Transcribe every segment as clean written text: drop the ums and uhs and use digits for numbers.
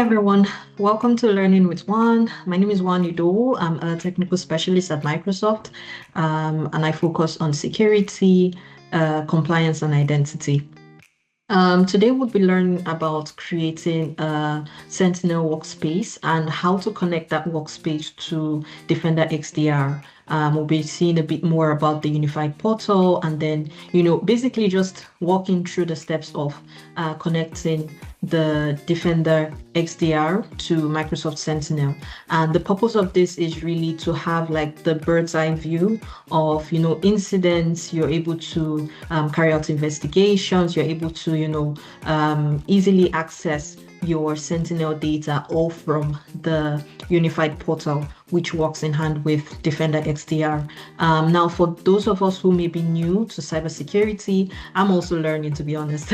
everyone, welcome to Learning with Juan. My name is Juan Idowu. I'm a technical specialist at Microsoft, and I focus on security, compliance, and identity. Today we'll be learning about creating a Sentinel workspace and how to connect that workspace to Defender XDR. We'll be seeing a bit more about the unified portal and then, basically just walking through the steps of connecting the Defender XDR to Microsoft Sentinel. And the purpose of this is really to have like the bird's eye view of, incidents. You're able to carry out investigations. You're able to, easily access your Sentinel data all from the unified portal, which works in hand with Defender XDR. Now, for those of us who may be new to cybersecurity, I'm also learning, to be honest.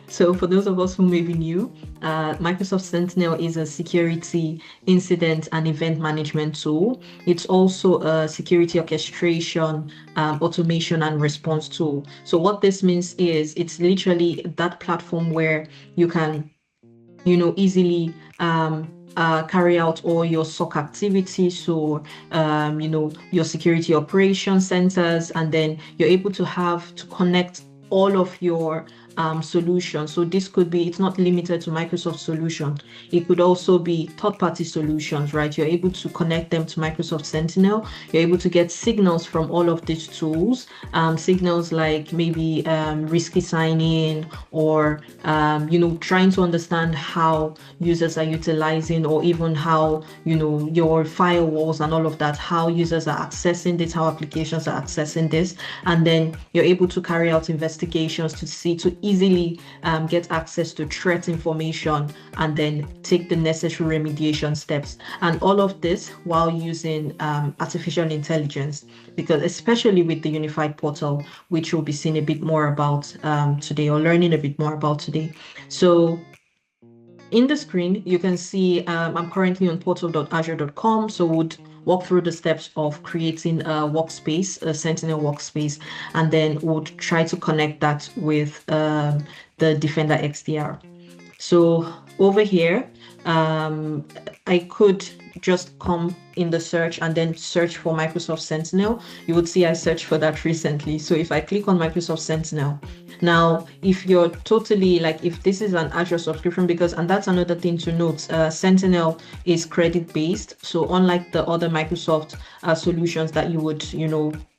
So for those of us who may be new, Microsoft Sentinel is a security incident and event management tool. It's also a security orchestration, automation and response tool. So what this means is it's literally that platform where you can easily carry out all your SOC activities, so your security operations centers, and then you're able to connect all of your solutions. So this could be, it's not limited to Microsoft solution. It could also be third-party solutions, right? You're able to connect them to Microsoft Sentinel. You're able to get signals from all of these tools, signals like maybe risky sign-in or, trying to understand how users are utilizing, or even how, your firewalls and all of that, how users are accessing this, how applications are accessing this. And then you're able to carry out investigations to easily get access to threat information and then take the necessary remediation steps. And all of this while using artificial intelligence, because especially with the unified portal, which we'll be seeing a bit more about today, or learning a bit more about today. So in the screen, you can see I'm currently on portal.azure.com. So would walk through the steps of creating a workspace, a Sentinel workspace, and then would try to connect that with the Defender XDR. So over here, I could just come in the search and then search for Microsoft Sentinel. You would see I searched for that recently. So if I click on Microsoft Sentinel, now, if you're totally if this is an Azure subscription, and that's another thing to note, Sentinel is credit based. So unlike the other Microsoft solutions that you would,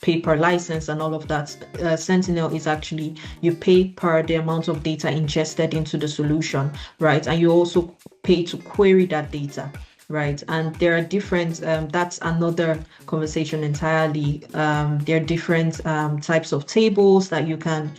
pay per license and all of that, Sentinel is actually, you pay per the amount of data ingested into the solution, right? And you also pay to query that data. Right. And there are different, that's another conversation entirely. There are different types of tables that you can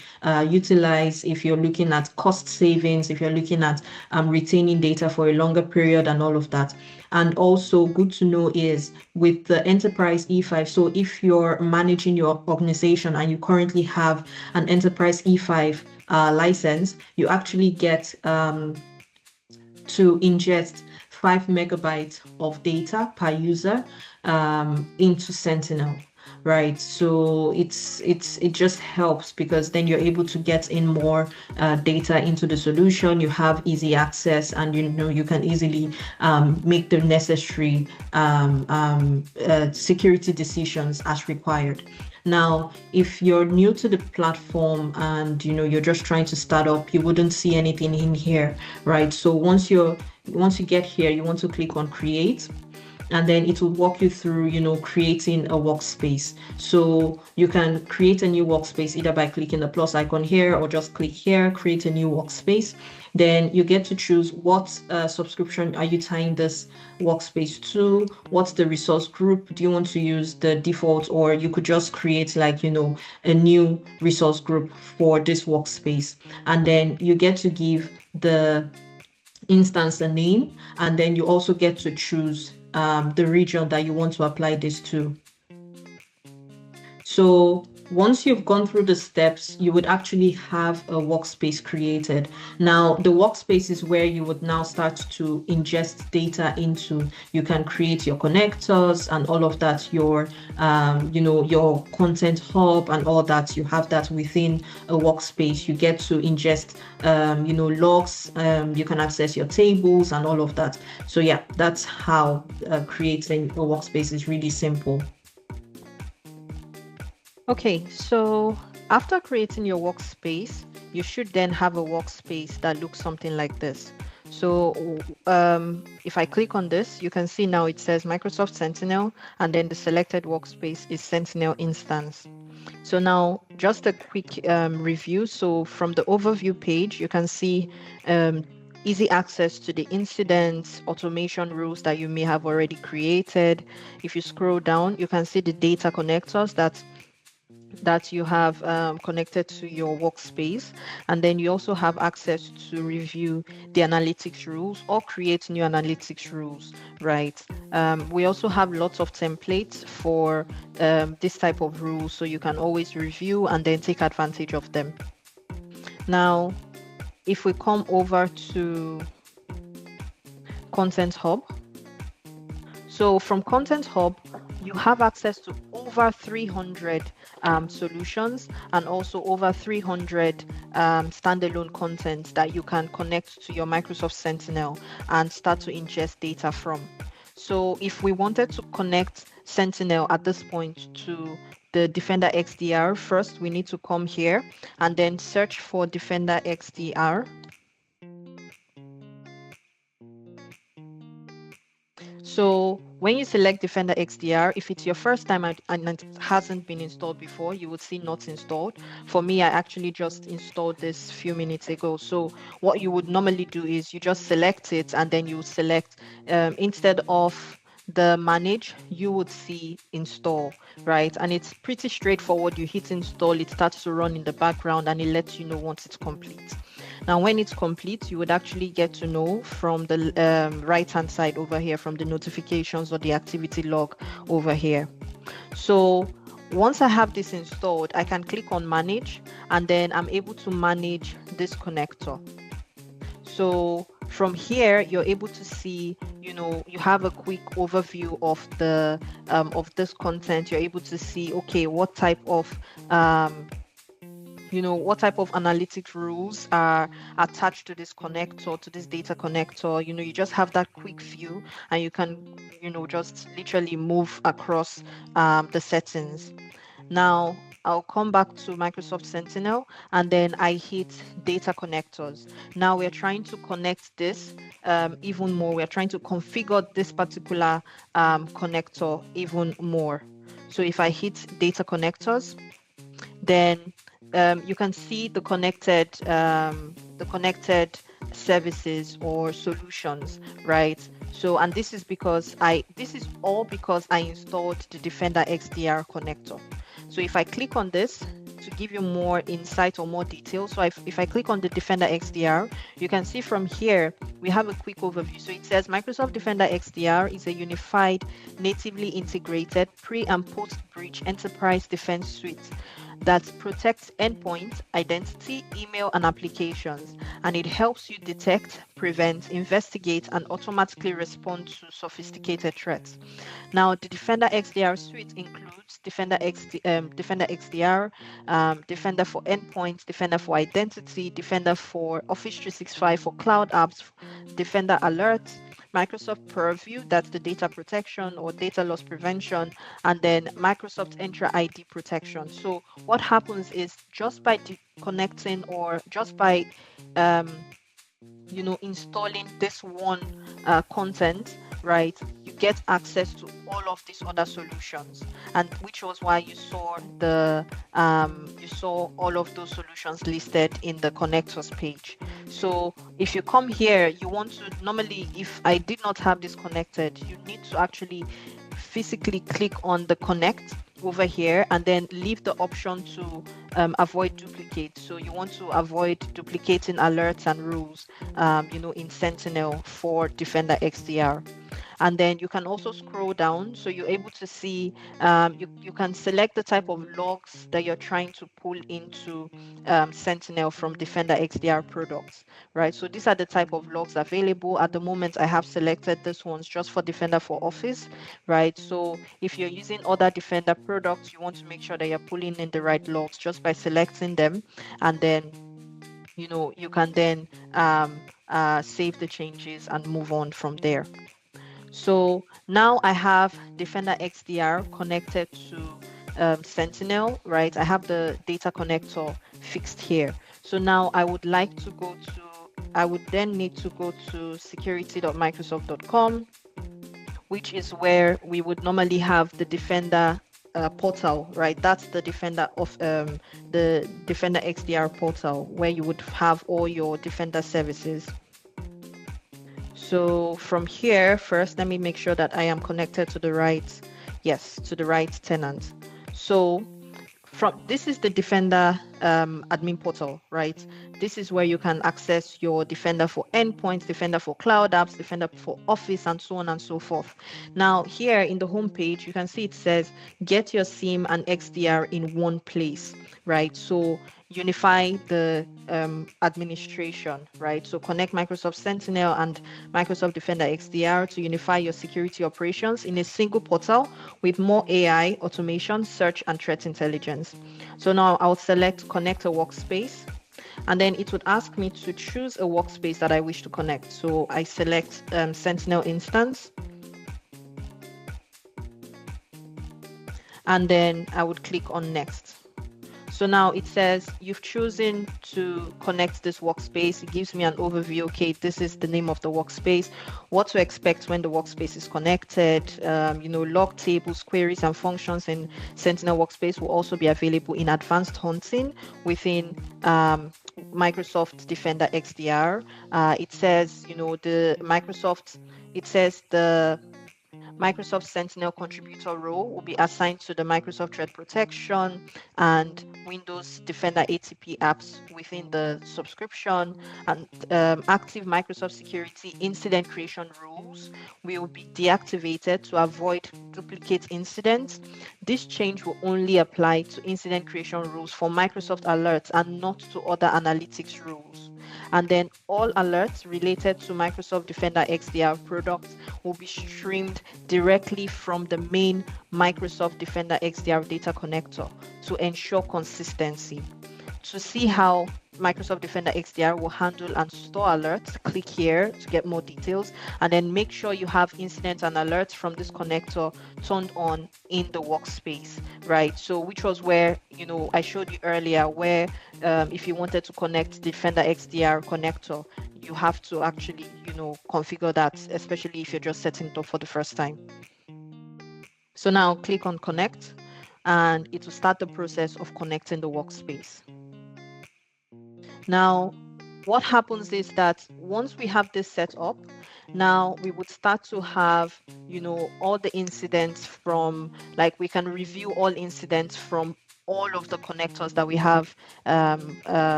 utilize if you're looking at cost savings, if you're looking at retaining data for a longer period and all of that. And also good to know is with the Enterprise E5, so if you're managing your organization and you currently have an Enterprise E5 license, you actually get to ingest 5 megabytes of data per user into Sentinel, right? So it just helps, because then you're able to get in more data into the solution. You have easy access, and you can easily make the necessary security decisions as required. Now, if you're new to the platform and you're just trying to start up, you wouldn't see anything in here, right? So once you get here, you want to click on create, and then it will walk you through, creating a workspace. So you can create a new workspace either by clicking the plus icon here, or just click here, create a new workspace. Then you get to choose what subscription are you tying this workspace to, what's the resource group, do you want to use the default, or you could just create a new resource group for this workspace. And then you get to give the instance a name, and then you also get to choose the region that you want to apply this to. So Once you've gone through the steps, you would actually have a workspace created. Now, the workspace is where you would now start to ingest data into. You can create your connectors and all of that, your your content hub and all that. You have that within a workspace. You get to ingest logs. You can access your tables and all of that. So yeah, that's how creating a workspace is really simple. Okay, so after creating your workspace, you should then have a workspace that looks something like this. So if I click on this, you can see now it says Microsoft Sentinel, and then the selected workspace is Sentinel instance. So now just a quick review. So from the overview page, you can see easy access to the incidents, automation rules that you may have already created. If you scroll down, you can see the data connectors that you have connected to your workspace, and then you also have access to review the analytics rules or create new analytics rules, right? We also have lots of templates for this type of rules, so you can always review and then take advantage of them. Now, if we come over to Content Hub, so from Content Hub, you have access to over 300 solutions and also over 300 standalone content that you can connect to your Microsoft Sentinel and start to ingest data from. So if we wanted to connect Sentinel at this point to the Defender XDR, first we need to come here and then search for Defender XDR. So when you select Defender XDR, if it's your first time and it hasn't been installed before, you would see not installed. For me, I actually just installed this a few minutes ago. So what you would normally do is you just select it, and then you select instead of the manage, you would see install, right? And it's pretty straightforward. You hit install, it starts to run in the background, and it lets you know once it's complete. Now, when it's complete, you would actually get to know from the right-hand side over here, from the notifications or the activity log over here. So once I have this installed, I can click on manage, and then I'm able to manage this connector. So from here, you're able to see, you have a quick overview of the of this content. You're able to see, okay, what type of what type of analytic rules are attached to this connector, to this data connector. You just have that quick view, and you can, just literally move across the settings. Now, I'll come back to Microsoft Sentinel, and then I hit data connectors. Now we're trying to connect this even more. We're trying to configure this particular connector even more. So if I hit data connectors, then you can see the connected services or solutions, right? So, and this is because this is all because I installed the Defender XDR connector. So if I click on this to give you more insight or more detail, so if I click on the Defender XDR, you can see from here we have a quick overview. So it says Microsoft Defender XDR is a unified, natively integrated pre- and post-breach enterprise defense suite that protects endpoint, identity, email, and applications, and it helps you detect, prevent, investigate, and automatically respond to sophisticated threats. Now, the Defender XDR suite includes Defender XDR, Defender for endpoints, Defender for identity, Defender for Office 365 for cloud apps, Defender alerts, Microsoft Purview, that's the data protection or data loss prevention, and then Microsoft Entra ID protection. So what happens is just by connecting or just by installing this one content, right, you get access to all of these other solutions, and which was why you saw all of those solutions listed in the connectors page. So if you come here, you want to normally, if I did not have this connected, you need to actually physically click on the connect over here and then leave the option to avoid duplicate. So you want to avoid duplicating alerts and rules in Sentinel for Defender XDR. And then you can also scroll down, so you're able to see, you can select the type of logs that you're trying to pull into Sentinel from Defender XDR products, right? So these are the type of logs available. At the moment, I have selected this ones just for Defender for Office, right? So if you're using other Defender products, you want to make sure that you're pulling in the right logs just by selecting them, and then you can then save the changes and move on from there. So now I have Defender XDR connected to Sentinel, right? I have the data connector fixed here. So now I would then need to go to security.microsoft.com, which is where we would normally have the Defender portal, right? That's the Defender XDR portal, where you would have all your Defender services. So from here, first, let me make sure that I am connected to the right tenant. So this is the Defender admin portal, right? This is where you can access your Defender for endpoints, Defender for cloud apps, Defender for Office, and so on and so forth. Now here in the home page, you can see it says get your SIEM and XDR in one place, right? So unify the administration, right? So connect Microsoft Sentinel and Microsoft Defender XDR to unify your security operations in a single portal with more AI, automation, search, and threat intelligence. So now I'll select connect a workspace, and then it would ask me to choose a workspace that I wish to connect. So I select Sentinel instance, and then I would click on next. So now it says you've chosen to connect this workspace. It gives me an overview. Okay, this is the name of the workspace, what to expect when the workspace is connected. Log tables, queries, and functions in Sentinel workspace will also be available in advanced hunting within Microsoft Defender XDR. It says, the Microsoft Sentinel contributor role will be assigned to the Microsoft Threat Protection and Windows Defender ATP apps within the subscription, and active Microsoft Security incident creation rules will be deactivated to avoid duplicate incidents. This change will only apply to incident creation rules for Microsoft alerts and not to other analytics rules. And then all alerts related to Microsoft Defender XDR products will be streamed directly from the main Microsoft Defender XDR data connector to ensure consistency. To see how Microsoft Defender XDR will handle and store alerts, click here to get more details, and then make sure you have incidents and alerts from this connector turned on in the workspace, right? So which was where, I showed you earlier, where if you wanted to connect Defender XDR connector, you have to actually, configure that, especially if you're just setting it up for the first time. So now click on connect, and it will start the process of connecting the workspace. Now, what happens is that once we have this set up, now we would start to have, all the incidents from, we can review all incidents from all of the connectors that we have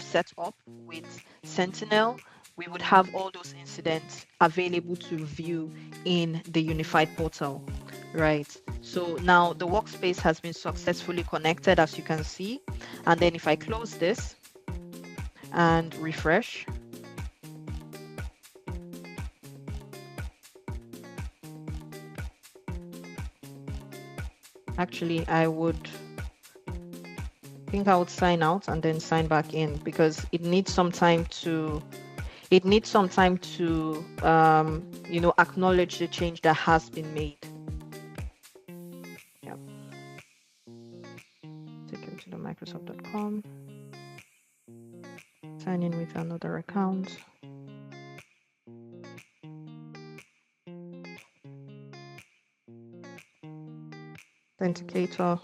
set up with Sentinel. We would have all those incidents available to view in the unified portal, right? So now the workspace has been successfully connected, as you can see. And then if I close this and refresh, actually I think I would sign out and then sign back in, because it needs some time to acknowledge the change that has been made. Yeah. Take it to the Microsoft.com. Sign in with another account. Authenticator.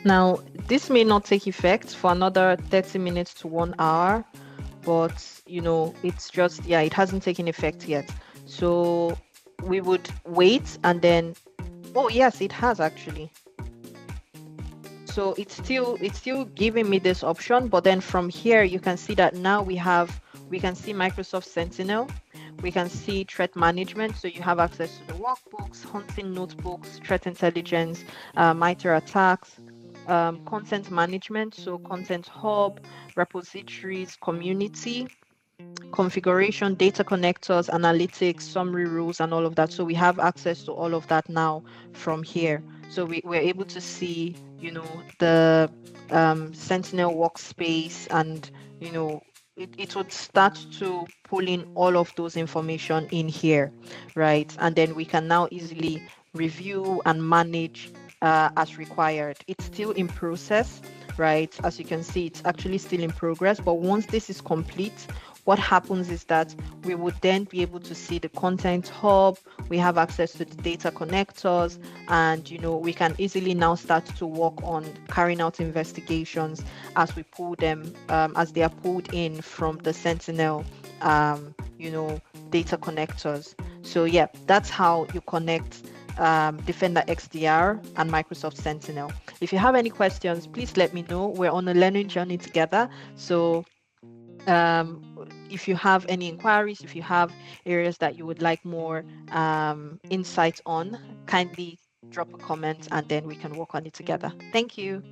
Now, this may not take effect for another 30 minutes to 1 hour, but it's just, yeah, it hasn't taken effect yet. So we would wait, and then, oh yes, it has actually. So it's still giving me this option, but then from here you can see that now we can see Microsoft Sentinel, we can see threat management. So you have access to the workbooks, hunting notebooks, threat intelligence, MITRE attacks, content management, so content hub, repositories, community, configuration, data connectors, analytics, summary rules, and all of that. So we have access to all of that now from here. So we're able to see, the Sentinel workspace, and, it would start to pull in all of those information in here, right? And then we can now easily review and manage as required. It's still in process, right? As you can see, it's actually still in progress. But once this is complete, what happens is that we would then be able to see the content hub, we have access to the data connectors, and we can easily now start to work on carrying out investigations as we pull them, as they are pulled in from the Sentinel data connectors. So yeah, that's how you connect Defender XDR and Microsoft Sentinel. If you have any questions, please let me know. We're on a learning journey together. So if you have any inquiries, if you have areas that you would like more insights on, kindly drop a comment and then we can work on it together. Thank you.